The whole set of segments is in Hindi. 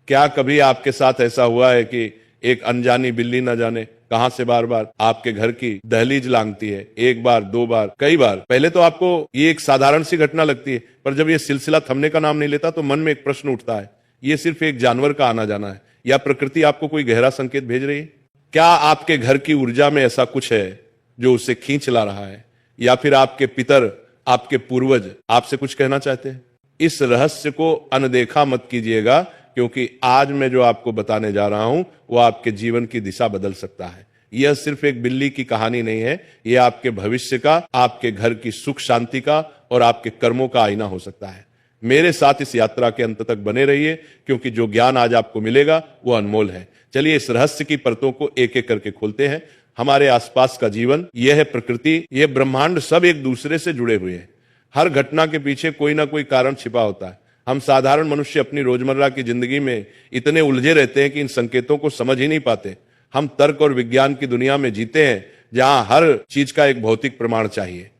क्या कभी आपके साथ ऐसा हुआ है कि एक अनजानी बिल्ली न जाने कहां से बार बार आपके घर की दहलीज लांघती है? एक बार, दो बार, कई बार। पहले तो आपको ये एक साधारण सी घटना लगती है, पर जब ये सिलसिला थमने का नाम नहीं लेता तो मन में एक प्रश्न उठता है, ये सिर्फ एक जानवर का आना जाना है या प्रकृति आपको कोई गहरा संकेत भेज रही है? क्या आपके घर की ऊर्जा में ऐसा कुछ है जो उसे खींच ला रहा है, या फिर आपके पितर, आपके पूर्वज आपसे कुछ कहना चाहते हैं? इस रहस्य को अनदेखा मत कीजिएगा, क्योंकि आज मैं जो आपको बताने जा रहा हूं वो आपके जीवन की दिशा बदल सकता है। यह सिर्फ एक बिल्ली की कहानी नहीं है, यह आपके भविष्य का, आपके घर की सुख शांति का और आपके कर्मों का आईना हो सकता है। मेरे साथ इस यात्रा के अंत तक बने रहिए, क्योंकि जो ज्ञान आज आपको मिलेगा वो अनमोल है। चलिए इस रहस्य की परतों को एक एक करके खोलते हैं। हमारे आसपास का जीवन, यह है प्रकृति, यह ब्रह्मांड, सब एक दूसरे से जुड़े हुए हैं। हर घटना के पीछे कोई ना कोई कारण छिपा होता है। हम साधारण मनुष्य अपनी रोजमर्रा की जिंदगी में इतने उलझे रहते हैं कि इन संकेतों को समझ ही नहीं पाते। हम तर्क और विज्ञान की दुनिया में जीते हैं, जहां हर चीज का एक भौतिक प्रमाण चाहिए।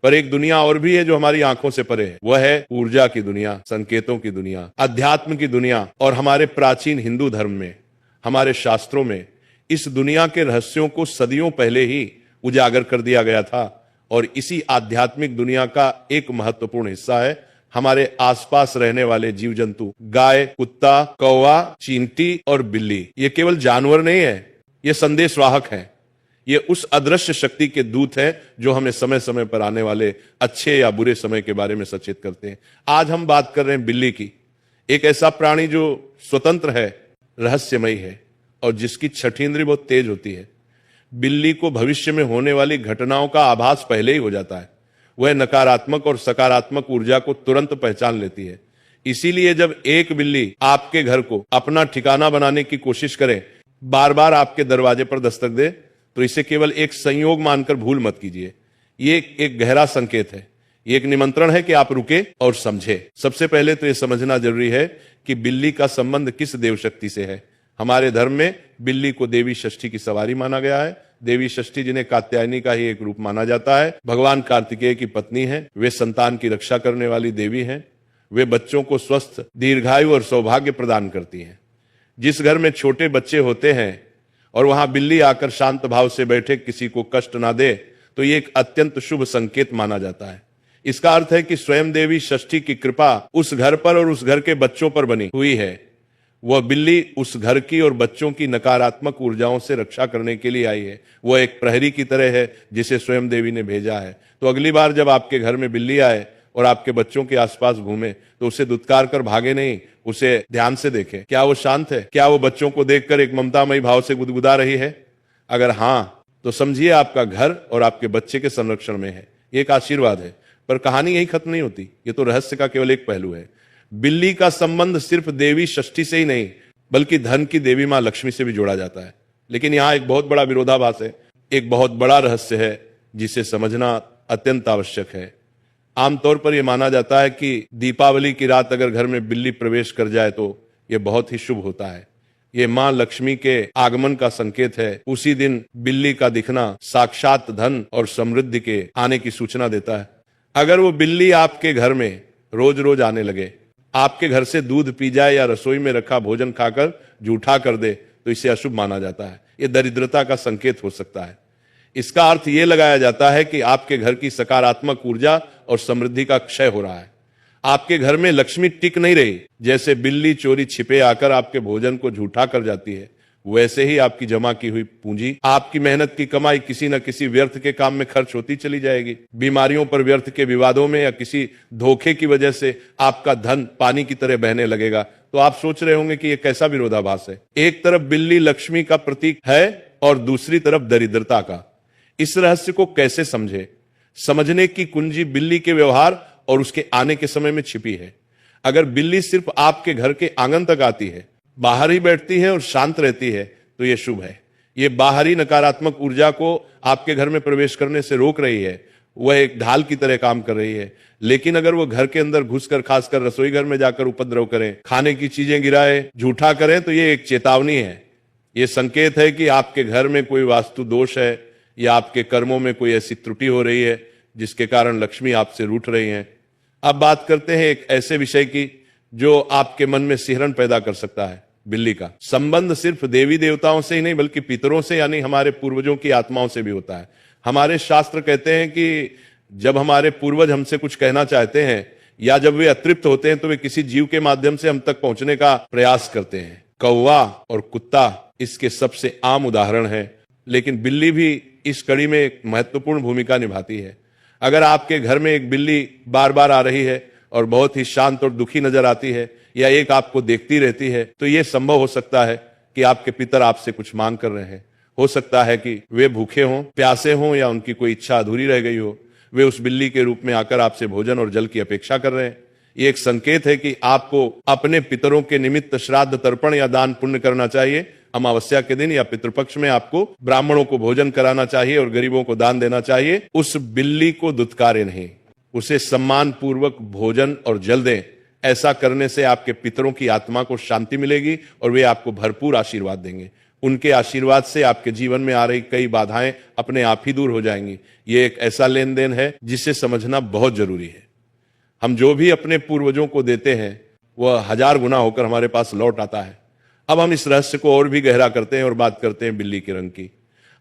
पर एक दुनिया और भी है जो हमारी आंखों से परे है। वह है ऊर्जा की दुनिया, संकेतों की दुनिया, अध्यात्म की दुनिया। और हमारे प्राचीन हिंदू धर्म में, हमारे शास्त्रों में इस दुनिया के रहस्यों को सदियों पहले ही उजागर कर दिया गया था। और इसी आध्यात्मिक दुनिया का एक महत्वपूर्ण हिस्सा है हमारे आसपास रहने वाले जीव जंतु। गाय, कुत्ता, कौवा, चींटी और बिल्ली, ये केवल जानवर नहीं है, ये संदेशवाहक हैं। ये उस अदृश्य शक्ति के दूत हैं जो हमें समय समय पर आने वाले अच्छे या बुरे समय के बारे में सचेत करते हैं। आज हम बात कर रहे हैं बिल्ली की, एक ऐसा प्राणी जो स्वतंत्र है, रहस्यमयी है और जिसकी छठी इंद्रिय बहुत तेज होती है। बिल्ली को भविष्य में होने वाली घटनाओं का आभास पहले ही हो जाता है। वह नकारात्मक और सकारात्मक ऊर्जा को तुरंत पहचान लेती है। इसीलिए जब एक बिल्ली आपके घर को अपना ठिकाना बनाने की कोशिश करे, बार बार आपके दरवाजे पर दस्तक दे, तो इसे केवल एक संयोग मानकर भूल मत कीजिए। ये एक गहरा संकेत है, ये एक निमंत्रण है कि आप रुके और समझे। सबसे पहले तो यह समझना जरूरी है कि बिल्ली का संबंध किस देव शक्ति से है। हमारे धर्म में बिल्ली को देवी षष्ठी की सवारी माना गया है। देवी षष्ठी, जिन्हें कात्यायनी का ही एक रूप माना जाता है, भगवान कार्तिकेय की पत्नी है। वे संतान की रक्षा करने वाली देवी हैं। वे बच्चों को स्वस्थ, दीर्घायु और सौभाग्य प्रदान करती हैं। जिस घर में छोटे बच्चे होते हैं और वहां बिल्ली आकर शांत भाव से बैठे, किसी को कष्ट ना दे, तो ये एक अत्यंत शुभ संकेत माना जाता है। इसका अर्थ है कि स्वयं देवी षष्ठी की कृपा उस घर पर और उस घर के बच्चों पर बनी हुई है। वह बिल्ली उस घर की और बच्चों की नकारात्मक ऊर्जाओं से रक्षा करने के लिए आई है। वह एक प्रहरी की तरह है जिसे स्वयं देवी ने भेजा है। तो अगली बार जब आपके घर में बिल्ली आए और आपके बच्चों के आसपास घूमे, तो उसे दुत्कार कर भागे नहीं, उसे ध्यान से देखें। क्या वो शांत है? क्या वो बच्चों को देखकर एक ममतामयी भाव से गुदगुदा रही है? अगर हाँ, तो समझिए आपका घर और आपके बच्चे के संरक्षण में है। ये एक आशीर्वाद है। पर कहानी यही खत्म नहीं होती, ये तो रहस्य का केवल एक पहलू है। बिल्ली का संबंध सिर्फ देवी षष्ठी से ही नहीं, बल्कि धन की देवी मां लक्ष्मी से भी जोड़ा जाता है। लेकिन यहां एक बहुत बड़ा विरोधाभास है, एक बहुत बड़ा रहस्य है जिसे समझना अत्यंत आवश्यक है। आमतौर पर यह माना जाता है कि दीपावली की रात अगर घर में बिल्ली प्रवेश कर जाए तो यह बहुत ही शुभ होता है। ये मां लक्ष्मी के आगमन का संकेत है। उसी दिन बिल्ली का दिखना साक्षात धन और समृद्धि के आने की सूचना देता है। अगर वो बिल्ली आपके घर में रोज रोज आने लगे, आपके घर से दूध पी जाए या रसोई में रखा भोजन खाकर जूठा कर दे, तो इसे अशुभ माना जाता है। यह दरिद्रता का संकेत हो सकता है। इसका अर्थ यह लगाया जाता है कि आपके घर की सकारात्मक ऊर्जा और समृद्धि का क्षय हो रहा है। आपके घर में लक्ष्मी टिक नहीं रही। जैसे बिल्ली चोरी छिपे आकर आपके भोजन को झूठा कर जाती है, वैसे ही आपकी जमा की हुई पूंजी, आपकी मेहनत की कमाई किसी न किसी व्यर्थ के काम में खर्च होती चली जाएगी। बीमारियों पर व्यर्थ के विवादों में या किसी धोखे की वजह से आपका धन पानी की तरह बहने लगेगा। तो आप सोच रहे होंगे कि यह कैसा विरोधाभास है। एक तरफ बिल्ली लक्ष्मी का प्रतीक है और दूसरी तरफ दरिद्रता का। इस रहस्य को कैसे समझे? समझने की कुंजी बिल्ली के व्यवहार और उसके आने के समय में छिपी है। अगर बिल्ली सिर्फ आपके घर के आंगन तक आती है, बाहर ही बैठती है और शांत रहती है, तो यह शुभ है। यह बाहरी नकारात्मक ऊर्जा को आपके घर में प्रवेश करने से रोक रही है। वह एक ढाल की तरह काम कर रही है। लेकिन अगर वो घर के अंदर घुसकर, खासकर रसोई घर में जाकर उपद्रव करें, खाने की चीजें गिराए, झूठा करें, तो यह एक चेतावनी है। यह संकेत है कि आपके घर में कोई वास्तु दोष है या आपके कर्मों में कोई ऐसी त्रुटि हो रही है जिसके कारण लक्ष्मी आपसे रूठ रही है। अब बात करते हैं एक ऐसे विषय की जो आपके मन में सिहरन पैदा कर सकता है। बिल्ली का संबंध सिर्फ देवी देवताओं से ही नहीं बल्कि पितरों से यानी हमारे पूर्वजों की आत्माओं से भी होता है। हमारे शास्त्र कहते हैं कि जब हमारे पूर्वज हमसे कुछ कहना चाहते हैं या जब वे अतृप्त होते हैं तो वे किसी जीव के माध्यम से हम तक पहुंचने का प्रयास करते हैं। कौवा और कुत्ता इसके सबसे आम उदाहरण है, लेकिन बिल्ली भी इस कड़ी में एक महत्वपूर्ण भूमिका निभाती है। अगर आपके घर में एक बिल्ली बार बार आ रही है और बहुत ही शांत और दुखी नजर आती है या एक आपको देखती रहती है तो यह संभव हो सकता है कि आपके पितर आपसे कुछ मांग कर रहे हैं। हो सकता है कि वे भूखे हों, प्यासे हों या उनकी कोई इच्छा अधूरी रह गई हो। वे उस बिल्ली के रूप में आकर आपसे भोजन और जल की अपेक्षा कर रहे हैं। ये एक संकेत है कि आपको अपने पितरों के निमित्त श्राद्ध, तर्पण या दान पुण्य करना चाहिए। अमावस्या के दिन या पितृपक्ष में आपको ब्राह्मणों को भोजन कराना चाहिए और गरीबों को दान देना चाहिए। उस बिल्ली को दुत्कारे नहीं, उसे सम्मान पूर्वक भोजन और जल दें। ऐसा करने से आपके पितरों की आत्मा को शांति मिलेगी और वे आपको भरपूर आशीर्वाद देंगे। उनके आशीर्वाद से आपके जीवन में आ रही कई बाधाएं अपने आप ही दूर हो जाएंगी। ये एक ऐसा लेन देन है जिसे समझना बहुत जरूरी है। हम जो भी अपने पूर्वजों को देते हैं वह 1000 गुना होकर हमारे पास लौट आता है। अब हम इस रहस्य को और भी गहरा करते हैं और बात करते हैं बिल्ली के रंग की।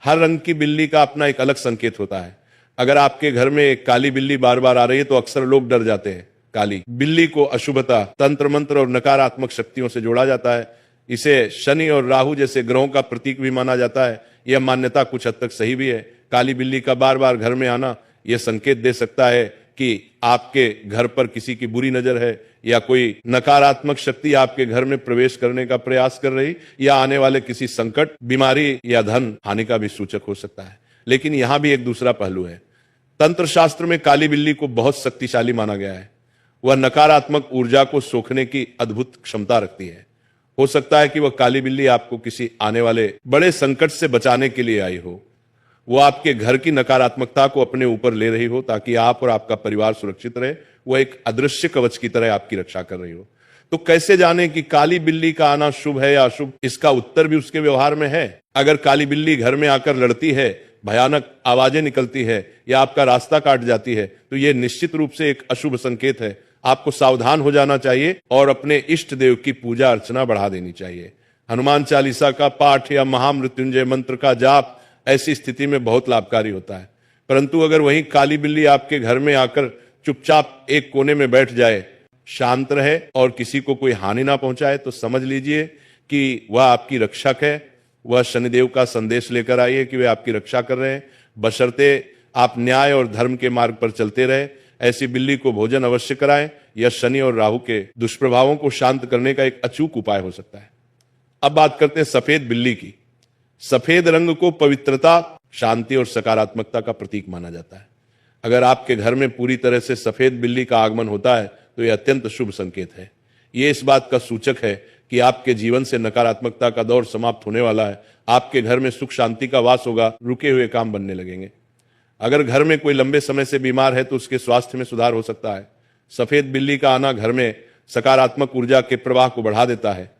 हर रंग की बिल्ली का अपना एक अलग संकेत होता है। अगर आपके घर में एक काली बिल्ली बार बार आ रही है तो अक्सर लोग डर जाते हैं। काली बिल्ली को अशुभता, तंत्र मंत्र और नकारात्मक शक्तियों से जोड़ा जाता है। इसे शनि और राहु जैसे ग्रहों का प्रतीक भी माना जाता है। यह मान्यता कुछ हद तक सही भी है। काली बिल्ली का बार बार घर में आना यह संकेत दे सकता है कि आपके घर पर किसी की बुरी नजर है या कोई नकारात्मक शक्ति आपके घर में प्रवेश करने का प्रयास कर रही या आने वाले किसी संकट, बीमारी या धन हानि का भी सूचक हो सकता है। लेकिन यहां भी एक दूसरा पहलू है। तंत्र शास्त्र में काली बिल्ली को बहुत शक्तिशाली माना गया है। वह नकारात्मक ऊर्जा को सोखने की अद्भुत क्षमता रखती है। हो सकता है कि वह काली बिल्ली आपको किसी आने वाले बड़े संकट से बचाने के लिए आई हो। वो आपके घर की नकारात्मकता को अपने ऊपर ले रही हो ताकि आप और आपका परिवार सुरक्षित रहे। वह एक अदृश्य कवच की तरह आपकी रक्षा कर रही हो। तो कैसे जाने कि काली बिल्ली का आना शुभ है या अशुभ? इसका उत्तर भी उसके व्यवहार में है। अगर काली बिल्ली घर में आकर लड़ती है, भयानक आवाजें निकलती है या आपका रास्ता काट जाती है तो यह निश्चित रूप से एक अशुभ संकेत है। आपको सावधान हो जाना चाहिए और अपने इष्ट देव की पूजा अर्चना बढ़ा देनी चाहिए। हनुमान चालीसा का पाठ या महामृत्युंजय मंत्र का जाप ऐसी स्थिति में बहुत लाभकारी होता है। परंतु अगर वही काली बिल्ली आपके घर में आकर चुपचाप एक कोने में बैठ जाए, शांत रहे और किसी को कोई हानि ना पहुंचाए तो समझ लीजिए कि वह आपकी रक्षक है। वह शनिदेव का संदेश लेकर आई है कि वे आपकी रक्षा कर रहे हैं, बशर्ते आप न्याय और धर्म के मार्ग पर चलते रहे। ऐसी बिल्ली को भोजन अवश्य कराएं। यह शनि और राहु के दुष्प्रभावों को शांत करने का एक अचूक उपाय हो सकता है। अब बात करते हैं सफेद बिल्ली की। सफेद रंग को पवित्रता, शांति और सकारात्मकता का प्रतीक माना जाता है। अगर आपके घर में पूरी तरह से सफेद बिल्ली का आगमन होता है तो यह अत्यंत शुभ संकेत है। यह इस बात का सूचक है कि आपके जीवन से नकारात्मकता का दौर समाप्त होने वाला है। आपके घर में सुख शांति का वास होगा, रुके हुए काम बनने लगेंगे। अगर घर में कोई लंबे समय से बीमार है तो उसके स्वास्थ्य में सुधार हो सकता है। सफेद बिल्ली का आना घर में सकारात्मक ऊर्जा के प्रवाह को बढ़ा देता है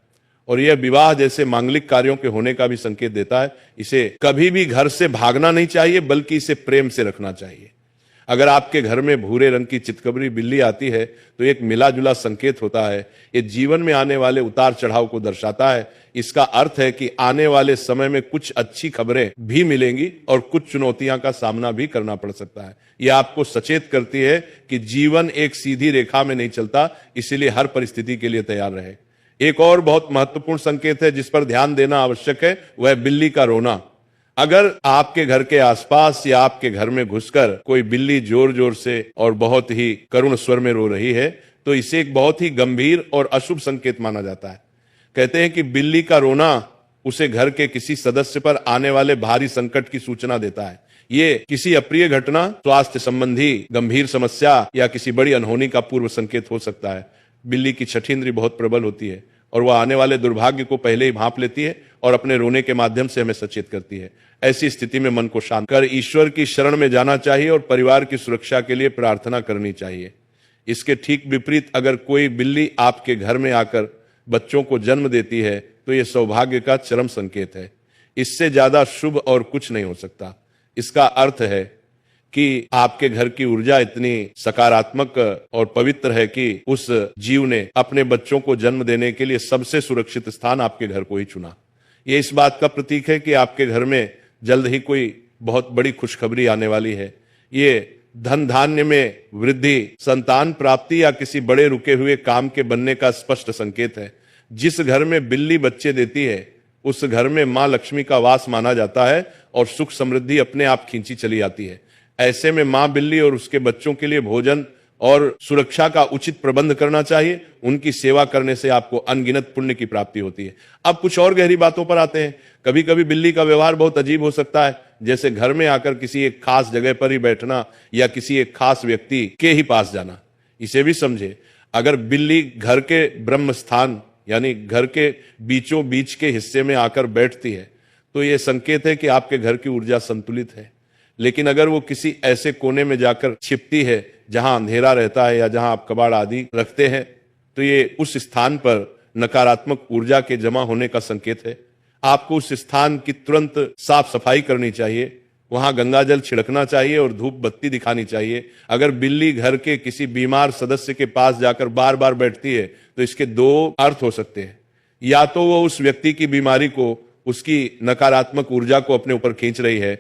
और यह विवाह जैसे मांगलिक कार्यों के होने का भी संकेत देता है। इसे कभी भी घर से भागना नहीं चाहिए बल्कि इसे प्रेम से रखना चाहिए। अगर आपके घर में भूरे रंग की चितकबरी बिल्ली आती है तो एक मिला जुला संकेत होता है। ये जीवन में आने वाले उतार चढ़ाव को दर्शाता है। इसका अर्थ है कि आने वाले समय में कुछ अच्छी खबरें भी मिलेंगी और कुछ चुनौतियां का सामना भी करना पड़ सकता है। यह आपको सचेत करती है कि जीवन एक सीधी रेखा में नहीं चलता, इसीलिए हर परिस्थिति के लिए तैयार रहे। एक और बहुत महत्वपूर्ण संकेत है जिस पर ध्यान देना आवश्यक है, वह है बिल्ली का रोना। अगर आपके घर के आसपास या आपके घर में घुसकर कोई बिल्ली जोर जोर से और बहुत ही करुण स्वर में रो रही है तो इसे एक बहुत ही गंभीर और अशुभ संकेत माना जाता है। कहते हैं कि बिल्ली का रोना उसे घर के किसी सदस्य पर आने वाले भारी संकट की सूचना देता है। ये किसी अप्रिय घटना, स्वास्थ्य संबंधी गंभीर समस्या या किसी बड़ी अनहोनी का पूर्व संकेत हो सकता है। बिल्ली की छठी इंद्री बहुत प्रबल होती है और वह आने वाले दुर्भाग्य को पहले ही भांप लेती है और अपने रोने के माध्यम से हमें सचेत करती है। ऐसी स्थिति में मन को शांत कर ईश्वर की शरण में जाना चाहिए और परिवार की सुरक्षा के लिए प्रार्थना करनी चाहिए। इसके ठीक विपरीत अगर कोई बिल्ली आपके घर में आकर बच्चों को जन्म देती है तो यह सौभाग्य का चरम संकेत है। इससे ज्यादा शुभ और कुछ नहीं हो सकता। इसका अर्थ है कि आपके घर की ऊर्जा इतनी सकारात्मक और पवित्र है कि उस जीव ने अपने बच्चों को जन्म देने के लिए सबसे सुरक्षित स्थान आपके घर को ही चुना। ये इस बात का प्रतीक है कि आपके घर में जल्द ही कोई बहुत बड़ी खुशखबरी आने वाली है। ये धन धान्य में वृद्धि, संतान प्राप्ति या किसी बड़े रुके हुए काम के बनने का स्पष्ट संकेत है। जिस घर में बिल्ली बच्चे देती है उस घर में मां लक्ष्मी का वास माना जाता है और सुख समृद्धि अपने आप खींची चली आती है। ऐसे में मां बिल्ली और उसके बच्चों के लिए भोजन और सुरक्षा का उचित प्रबंध करना चाहिए। उनकी सेवा करने से आपको अनगिनत पुण्य की प्राप्ति होती है। अब कुछ और गहरी बातों पर आते हैं। कभी कभी बिल्ली का व्यवहार बहुत अजीब हो सकता है, जैसे घर में आकर किसी एक खास जगह पर ही बैठना या किसी एक खास व्यक्ति के ही पास जाना। इसे भी समझे, अगर बिल्ली घर के ब्रह्म स्थान यानी घर के बीचों बीच के हिस्से में आकर बैठती है तो यह संकेत है कि आपके घर की ऊर्जा संतुलित है। लेकिन अगर वो किसी ऐसे कोने में जाकर छिपती है जहां अंधेरा रहता है या जहां आप कबाड़ आदि रखते हैं तो ये उस स्थान पर नकारात्मक ऊर्जा के जमा होने का संकेत है। आपको उस स्थान की तुरंत साफ सफाई करनी चाहिए, वहां गंगा जल छिड़कना चाहिए और धूप बत्ती दिखानी चाहिए। अगर बिल्ली घर के किसी बीमार सदस्य के पास जाकर बार बार बैठती है तो इसके दो अर्थ हो सकते हैं। या तो वो उस व्यक्ति की बीमारी को, उसकी नकारात्मक ऊर्जा को अपने ऊपर खींच रही है,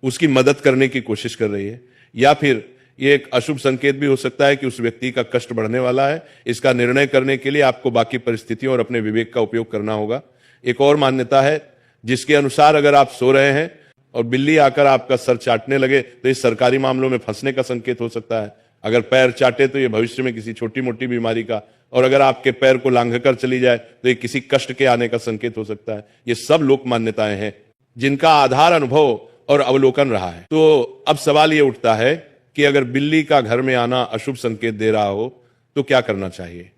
उसकी मदद करने की कोशिश कर रही है, या फिर ये एक अशुभ संकेत भी हो सकता है कि उस व्यक्ति का कष्ट बढ़ने वाला है। इसका निर्णय करने के लिए आपको बाकी परिस्थितियों और अपने विवेक का उपयोग करना होगा। एक और मान्यता है जिसके अनुसार अगर आप सो रहे हैं और बिल्ली आकर आपका सर चाटने लगे तो इस सरकारी मामलों में फंसने का संकेत हो सकता है। अगर पैर चाटे तो ये भविष्य में किसी छोटी मोटी बीमारी का, और अगर आपके पैर को लांघकर चली जाए तो ये किसी कष्ट के आने का संकेत हो सकता है। ये सब लोक मान्यताएं हैं जिनका आधार अनुभव और अवलोकन रहा है। तो अब सवाल ये उठता है कि अगर बिल्ली का घर में आना अशुभ संकेत दे रहा हो तो क्या करना चाहिए?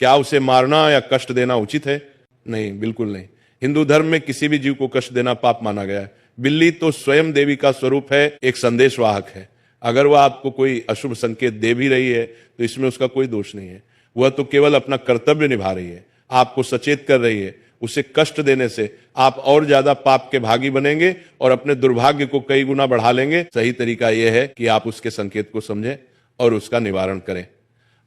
क्या उसे मारना या कष्ट देना उचित है? नहीं, बिल्कुल नहीं। हिंदू धर्म में किसी भी जीव को कष्ट देना पाप माना गया है। बिल्ली तो स्वयं देवी का स्वरूप है, एक संदेशवाहक है। अगर वह आपको कोई अशुभ संकेत दे भी रही है तो इसमें उसका कोई दोष नहीं है। वह तो केवल अपना कर्तव्य निभा रही है, आपको सचेत कर रही है। उसे कष्ट देने से आप और ज्यादा पाप के भागी बनेंगे और अपने दुर्भाग्य को कई गुना बढ़ा लेंगे। सही तरीका यह है कि आप उसके संकेत को समझें और उसका निवारण करें।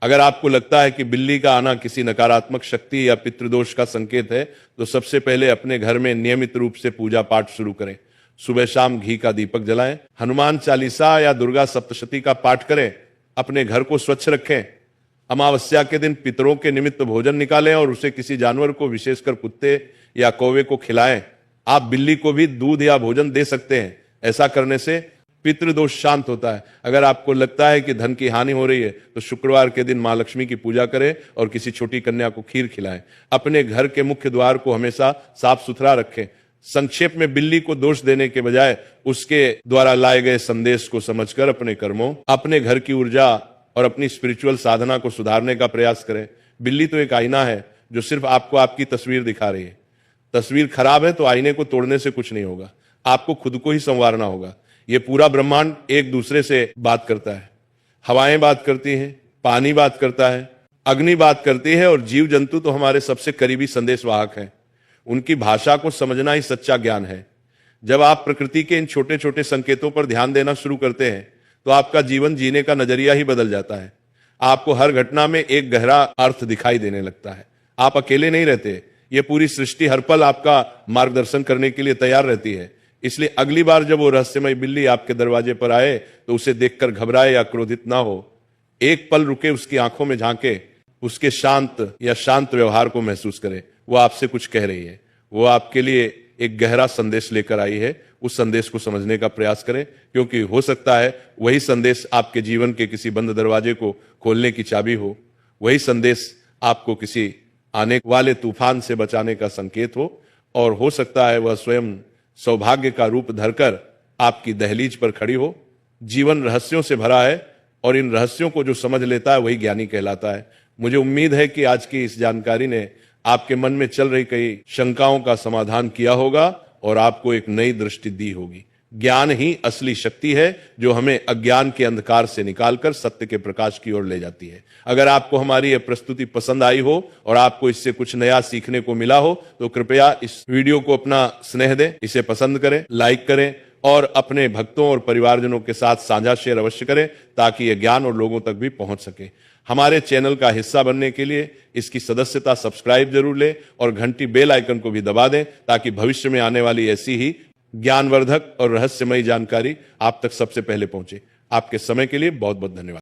अगर आपको लगता है कि बिल्ली का आना किसी नकारात्मक शक्ति या पितृदोष का संकेत है तो सबसे पहले अपने घर में नियमित रूप से पूजा पाठ शुरू करें। सुबह शाम घी का दीपक जलाएं, हनुमान चालीसा या दुर्गा सप्तशती का पाठ करें, अपने घर को स्वच्छ रखें। अमावस्या के दिन पितरों के निमित्त भोजन निकालें और उसे किसी जानवर को, विशेषकर कुत्ते या कौवे को खिलाएं। आप बिल्ली को भी दूध या भोजन दे सकते हैं। ऐसा करने से पितृदोष शांत होता है। अगर आपको लगता है कि धन की हानि हो रही है तो शुक्रवार के दिन मां लक्ष्मी की पूजा करें और किसी छोटी कन्या को खीर खिलाएं। अपने घर के मुख्य द्वार को हमेशा साफ सुथरा रखें। संक्षेप में, बिल्ली को दोष देने के बजाय उसके द्वारा लाए गए संदेश को समझकर अपने कर्मों, अपने घर की ऊर्जा और अपनी स्पिरिचुअल साधना को सुधारने का प्रयास करें। बिल्ली तो एक आईना है जो सिर्फ आपको आपकी तस्वीर दिखा रही है। तस्वीर खराब है तो आईने को तोड़ने से कुछ नहीं होगा, आपको खुद को ही संवारना होगा। ये पूरा ब्रह्मांड एक दूसरे से बात करता है। हवाएं बात करती हैं, पानी बात करता है, अग्नि बात करती है और जीव जंतु तो हमारे सबसे करीबी संदेशवाहक हैं। उनकी भाषा को समझना ही सच्चा ज्ञान है। जब आप प्रकृति के इन छोटे छोटे संकेतों पर ध्यान देना शुरू करते हैं तो आपका जीवन जीने का नजरिया ही बदल जाता है। आपको हर घटना में एक गहरा अर्थ दिखाई देने लगता है। आप अकेले नहीं रहते, ये पूरी सृष्टि हर पल आपका मार्गदर्शन करने के लिए तैयार रहती है। इसलिए अगली बार जब वो रहस्यमय बिल्ली आपके दरवाजे पर आए तो उसे देखकर घबराए या क्रोधित ना हो। एक पल रुके, उसकी आंखों में झांके, उसके शांत या शांत व्यवहार को महसूस करें। वो आपसे कुछ कह रही है, वो आपके लिए एक गहरा संदेश लेकर आई है। उस संदेश को समझने का प्रयास करें, क्योंकि हो सकता है वही संदेश आपके जीवन के किसी बंद दरवाजे को खोलने की चाबी हो। वही संदेश आपको किसी आने वाले तूफान से बचाने का संकेत हो, और हो सकता है वह स्वयं सौभाग्य का रूप धरकर आपकी दहलीज पर खड़ी हो। जीवन रहस्यों से भरा है और इन रहस्यों को जो समझ लेता है वही ज्ञानी कहलाता है। मुझे उम्मीद है कि आज की इस जानकारी ने आपके मन में चल रही कई शंकाओं का समाधान किया होगा और आपको एक नई दृष्टि दी होगी। ज्ञान ही असली शक्ति है जो हमें अज्ञान के अंधकार से निकालकर सत्य के प्रकाश की ओर ले जाती है। अगर आपको हमारी यह प्रस्तुति पसंद आई हो और आपको इससे कुछ नया सीखने को मिला हो तो कृपया इस वीडियो को अपना स्नेह दें, इसे पसंद करें, लाइक करें और अपने भक्तों और परिवारजनों के साथ साझा शेयर अवश्य करें ताकि यह ज्ञान और लोगों तक भी पहुंच सके। हमारे चैनल का हिस्सा बनने के लिए इसकी सदस्यता सब्सक्राइब जरूर लें और घंटी बेल आइकन को भी दबा दें ताकि भविष्य में आने वाली ऐसी ही ज्ञानवर्धक और रहस्यमयी जानकारी आप तक सबसे पहले पहुंचे। आपके समय के लिए बहुत बहुत धन्यवाद।